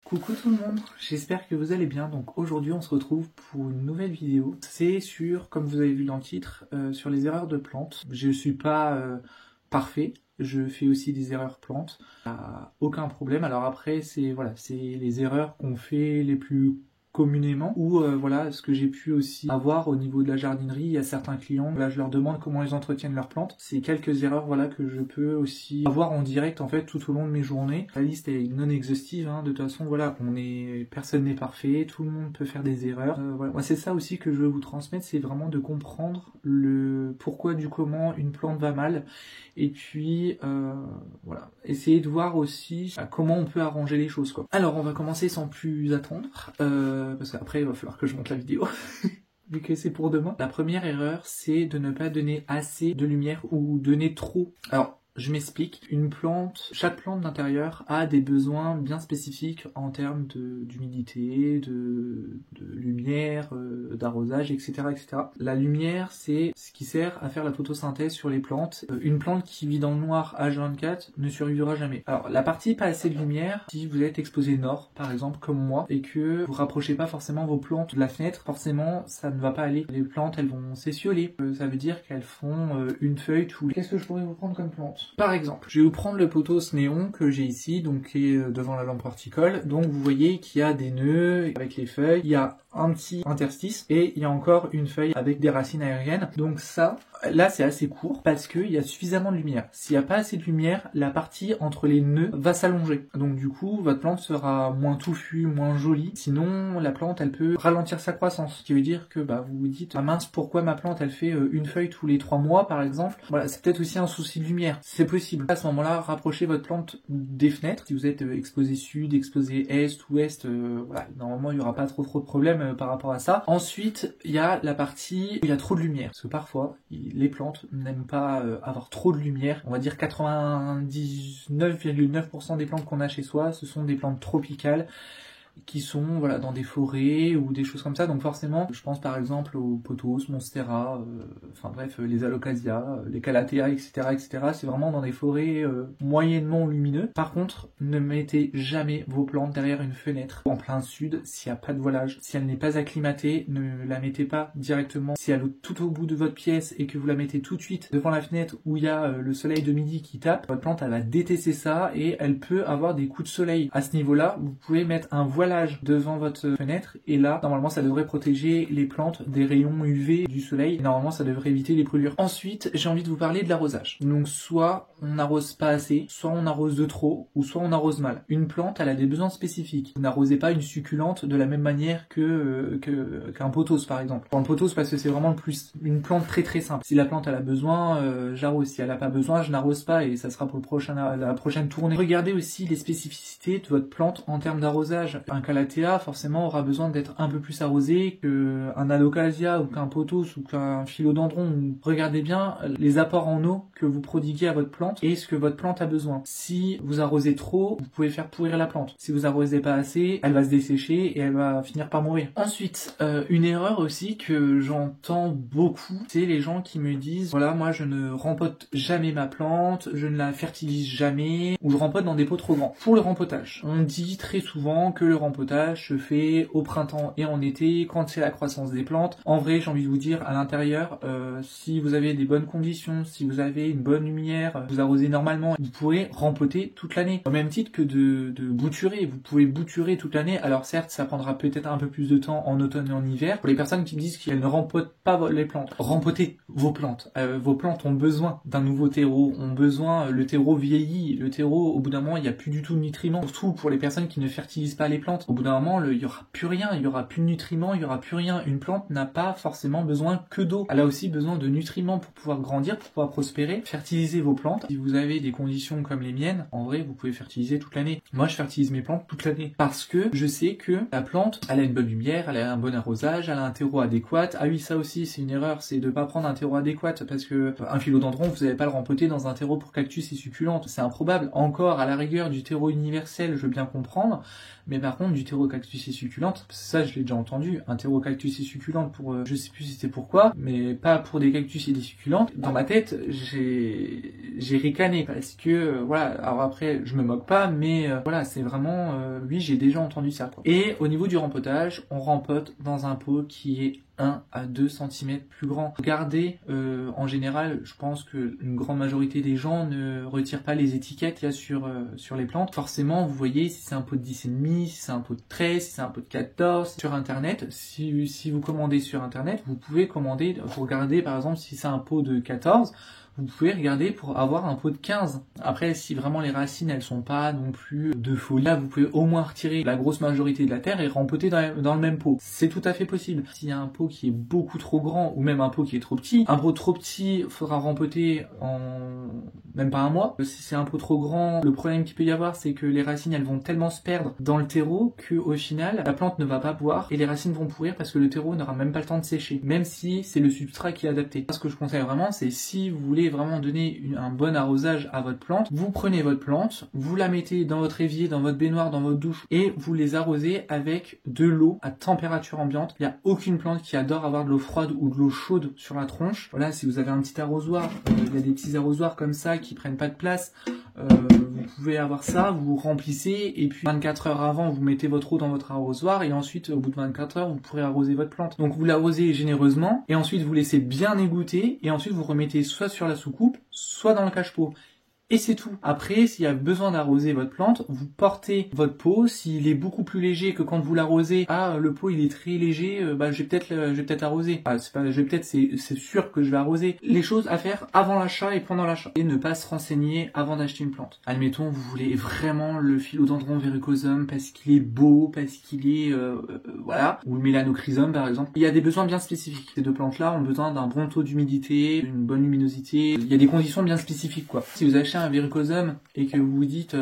Coucou tout le monde, j'espère que vous allez bien. Donc aujourd'hui on se retrouve pour une nouvelle vidéo. C'est sur, comme vous avez vu dans le titre, sur les erreurs de plantes. Je suis pas parfait, je fais aussi des erreurs plantes, aucun problème. Alors après c'est les erreurs qu'on fait les plus communément, ou voilà ce que j'ai pu aussi avoir au niveau de la jardinerie. Il y a certains clients, là je leur demande comment ils entretiennent leurs plantes. C'est quelques erreurs que je peux aussi avoir en direct en fait tout au long de mes journées. La liste est non exhaustive, de toute façon personne n'est parfait, tout le monde peut faire des erreurs. Moi c'est ça aussi que je veux vous transmettre, c'est vraiment de comprendre le pourquoi du comment une plante va mal, et puis essayer de voir aussi comment on peut arranger les choses quoi. Alors on va commencer sans plus attendre, parce qu'après il va falloir que je monte la vidéo vu que c'est pour demain. La première erreur, c'est de ne pas donner assez de lumière ou donner trop. Alors je m'explique, chaque plante d'intérieur a des besoins bien spécifiques en termes d'humidité, de lumière, d'arrosage, etc., etc. La lumière, c'est ce qui sert à faire la photosynthèse sur les plantes. Une plante qui vit dans le noir H24 ne survivra jamais. Alors la partie pas assez de lumière, si vous êtes exposé nord, par exemple, comme moi, et que vous rapprochez pas forcément vos plantes de la fenêtre, forcément ça ne va pas aller. Les plantes, elles vont s'essioler. Ça veut dire qu'elles font une feuille tous les... Qu'est-ce que je pourrais vous prendre comme plante ? Par exemple, je vais vous prendre le pothos néon que j'ai ici, donc qui est devant la lampe horticole. Donc vous voyez qu'il y a des nœuds avec les feuilles, il y a un petit interstice et il y a encore une feuille avec des racines aériennes. Donc ça, là c'est assez court parce qu'il y a suffisamment de lumière. S'il n'y a pas assez de lumière, la partie entre les nœuds va s'allonger. Donc du coup, votre plante sera moins touffue, moins jolie. Sinon, la plante, elle peut ralentir sa croissance. Ce qui veut dire que vous vous dites, ah mince, pourquoi ma plante, elle fait une feuille tous les 3 mois par exemple. Voilà, c'est peut-être aussi un souci de lumière. C'est possible. À ce moment-là, rapprochez votre plante des fenêtres. Si vous êtes exposé sud, exposé est, ouest, normalement il n'y aura pas trop de problèmes par rapport à ça. Ensuite, il y a la partie où il y a trop de lumière. Parce que parfois, les plantes n'aiment pas avoir trop de lumière. On va dire 99,9% des plantes qu'on a chez soi, ce sont des plantes tropicales qui sont dans des forêts ou des choses comme ça. Donc forcément, je pense par exemple aux pothos, monstera, les alocasia, les calathea, etc., etc. C'est vraiment dans des forêts moyennement lumineuses. Par contre, ne mettez jamais vos plantes derrière une fenêtre en plein sud s'il n'y a pas de voilage. Si elle n'est pas acclimatée, ne la mettez pas directement. Si elle est tout au bout de votre pièce et que vous la mettez tout de suite devant la fenêtre où il y a le soleil de midi qui tape, votre plante elle va détester ça et elle peut avoir des coups de soleil. À ce niveau-là, vous pouvez mettre un voilage devant votre fenêtre et là, normalement, ça devrait protéger les plantes des rayons UV du soleil et normalement, ça devrait éviter les brûlures. Ensuite, j'ai envie de vous parler de l'arrosage. Donc, soit on n'arrose pas assez, soit on arrose de trop, ou soit on arrose mal. Une plante, elle a des besoins spécifiques. Vous n'arrosez pas une succulente de la même manière qu'un pothos, par exemple. Pour le pothos, parce que c'est vraiment une plante très très simple. Si la plante elle a besoin, j'arrose. Si elle n'a pas besoin, je n'arrose pas et ça sera pour la prochaine tournée. Regardez aussi les spécificités de votre plante en termes d'arrosage. Un calathea, forcément, aura besoin d'être un peu plus arrosé qu'un alocasia ou qu'un pothos ou qu'un philodendron. Regardez bien les apports en eau que vous prodiguez à votre plante et ce que votre plante a besoin. Si vous arrosez trop, vous pouvez faire pourrir la plante. Si vous arrosez pas assez, elle va se dessécher et elle va finir par mourir. Ensuite, une erreur aussi que j'entends beaucoup, c'est les gens qui me disent, voilà, moi je ne rempote jamais ma plante, je ne la fertilise jamais, ou je rempote dans des pots trop grands. Pour le rempotage, on dit très souvent que le rempotage se fait au printemps et en été, quand c'est la croissance des plantes. En vrai, j'ai envie de vous dire, à l'intérieur, si vous avez des bonnes conditions, si vous avez une bonne lumière, vous arrosez normalement, vous pourrez rempoter toute l'année. Au même titre que de bouturer, vous pouvez bouturer toute l'année. Alors certes, ça prendra peut-être un peu plus de temps en automne et en hiver. Pour les personnes qui me disent qu'elles ne rempotent pas les plantes, rempotez vos plantes. Vos plantes ont besoin d'un nouveau terreau, le terreau vieillit, le terreau, au bout d'un moment, il n'y a plus du tout de nutriments. Surtout pour les personnes qui ne fertilisent pas les plantes. Au bout d'un moment, il y aura plus rien, il y aura plus de nutriments, il y aura plus rien. Une plante n'a pas forcément besoin que d'eau. Elle a aussi besoin de nutriments pour pouvoir grandir, pour pouvoir prospérer. Fertilisez vos plantes. Si vous avez des conditions comme les miennes, en vrai, vous pouvez fertiliser toute l'année. Moi, je fertilise mes plantes toute l'année parce que je sais que la plante, elle a une bonne lumière, elle a un bon arrosage, elle a un terreau adéquat. Ah oui, ça aussi, c'est une erreur, c'est de pas prendre un terreau adéquat parce que un philodendron, vous n'allez pas le rempoter dans un terreau pour cactus et succulentes. C'est improbable. Encore, à la rigueur du terreau universel, je veux bien comprendre, mais par contre, contre, du Pterocactus succulente, ça je l'ai déjà entendu, un Pterocactus succulente pour, je sais plus si c'était pourquoi, mais pas pour des cactus et des succulentes. Dans ma tête, j'ai ricané parce que, voilà, alors après, je me moque pas, mais voilà, c'est vraiment, oui, j'ai déjà entendu ça, quoi. Et au niveau du rempotage, on rempote dans un pot qui est 1 à 2 cm plus grand. Regardez, en général, je pense que une grande majorité des gens ne retirent pas les étiquettes qu'il y a sur les plantes. Forcément, vous voyez si c'est un pot de 10,5, si c'est un pot de 13, si c'est un pot de 14. Sur Internet, si vous commandez sur Internet, vous pouvez commander, vous regardez par exemple si c'est un pot de 14, vous pouvez regarder pour avoir un pot de 15. Après, si vraiment les racines, elles sont pas non plus de folie, là, vous pouvez au moins retirer la grosse majorité de la terre et rempoter dans le même pot. C'est tout à fait possible. S'il y a un pot qui est beaucoup trop grand, ou même un pot qui est trop petit, un pot trop petit, faudra rempoter en même pas un mois. Si c'est un pot trop grand, le problème qu'il peut y avoir, c'est que les racines, elles vont tellement se perdre dans le terreau que au final, la plante ne va pas boire et les racines vont pourrir parce que le terreau n'aura même pas le temps de sécher, même si c'est le substrat qui est adapté. Ce que je conseille vraiment, c'est si vous voulez vraiment donner un bon arrosage à votre plante, vous prenez votre plante, vous la mettez dans votre évier, dans votre baignoire, dans votre douche et vous les arrosez avec de l'eau à température ambiante. Il n'y a aucune plante qui adore avoir de l'eau froide ou de l'eau chaude sur la tronche. Voilà, si vous avez un petit arrosoir, il y a des petits arrosoirs comme ça qui prennent pas de place, vous pouvez avoir ça, vous remplissez et puis 24 heures avant vous mettez votre eau dans votre arrosoir et ensuite au bout de 24 heures vous pourrez arroser votre plante. Donc vous l'arrosez généreusement et ensuite vous laissez bien égoutter et ensuite vous remettez soit sur la soucoupe, soit dans le cache-pot. Et c'est tout. Après, s'il y a besoin d'arroser votre plante, vous portez votre pot. S'il est beaucoup plus léger que quand vous l'arrosez, le pot il est très léger, je vais peut-être arroser. C'est sûr que je vais arroser. Les choses à faire avant l'achat et pendant l'achat. Et ne pas se renseigner avant d'acheter une plante. Admettons, vous voulez vraiment le Philodendron verrucosum parce qu'il est beau, parce qu'il est, voilà. Ou le Mélanochrysum par exemple. Il y a des besoins bien spécifiques. Ces deux plantes-là ont besoin d'un bon taux d'humidité, d'une bonne luminosité. Il y a des conditions bien spécifiques, quoi. Si vous achetez un verrucosum et que vous vous dites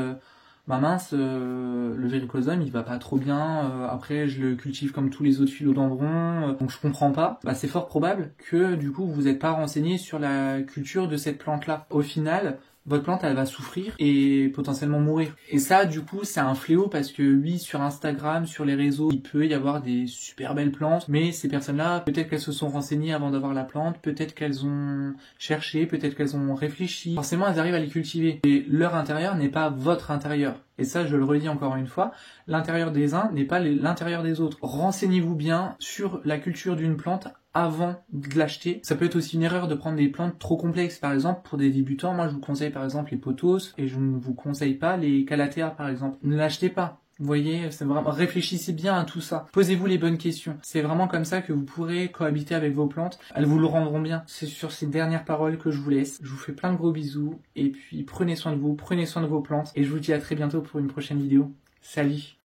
mince, le verrucosum il va pas trop bien, après je le cultive comme tous les autres philodendrons, donc je comprends pas, c'est fort probable que du coup vous n'êtes pas renseigné sur la culture de cette plante là. Au final, votre plante elle va souffrir et potentiellement mourir. Et ça du coup c'est un fléau parce que oui, sur Instagram, sur les réseaux, il peut y avoir des super belles plantes, mais ces personnes-là, peut-être qu'elles se sont renseignées avant d'avoir la plante, peut-être qu'elles ont cherché, peut-être qu'elles ont réfléchi. Forcément elles arrivent à les cultiver. Et leur intérieur n'est pas votre intérieur. Et ça, je le redis encore une fois, l'intérieur des uns n'est pas l'intérieur des autres. Renseignez-vous bien sur la culture d'une plante avant de l'acheter. Ça peut être aussi une erreur de prendre des plantes trop complexes. Par exemple, pour des débutants, moi je vous conseille par exemple les pothos et je ne vous conseille pas les calathea par exemple. Ne l'achetez pas. Vous voyez, c'est vraiment, réfléchissez bien à tout ça. Posez-vous les bonnes questions. C'est vraiment comme ça que vous pourrez cohabiter avec vos plantes. Elles vous le rendront bien. C'est sur ces dernières paroles que je vous laisse. Je vous fais plein de gros bisous. Et puis, prenez soin de vous, prenez soin de vos plantes. Et je vous dis à très bientôt pour une prochaine vidéo. Salut!